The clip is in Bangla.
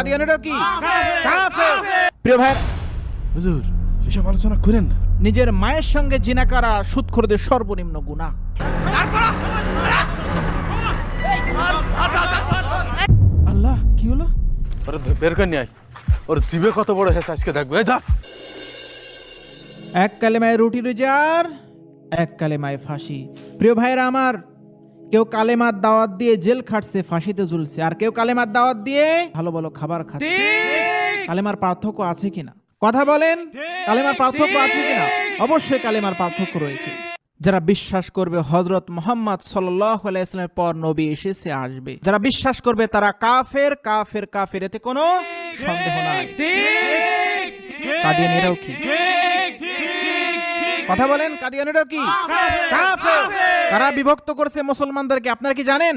কাদিয়ানিরাও কি কাফের। প্রিয় ভাই, হুজুর এসব আলোচনা করেন না। নিজের মায়ের সঙ্গে জিনা করা সুদখোরদের সর্বনিম্ন গুনাহ। আল্লাহ কি হলো? ওরে বের করে নিয়ে আয়, ওর জিভে কত বড় হয়েছে আজকে দেখবে, যা। এক কালেমায় রুটি রোজার, এক কালেমায় ফাঁসি। প্রিয় ভাইরা আমার, কেউ কালেমার দাওয়াত দিয়ে জেল খাটছে, ফাঁসিতে ঝুলছে, আর কেউ কালেমার দাওয়াত দিয়ে ভালো ভালো খাবার খাচ্ছে। কালেমার পার্থক্য আছে কিনা কথা বলেন? কালেমার পার্থক্য আছে কিনা? অবশ্যই কালেমার পার্থক্য রয়েছে। যারা বিশ্বাস করবে হযরত মুহাম্মদ সাল্লাল্লাহু আলাইহি ওয়াসাল্লামের পর নবী এসেছে, আসবে, যারা বিশ্বাস করবে তারা কাফের কাফের কাফের, এতে কোনো সন্দেহ নাই। কাদিয়ানিরাও কি কথা বলেন? কাদিয়ানিরাও কি কাফের? কারা বিভক্ত করেছে মুসলমানদেরকে আপনারা কি জানেন?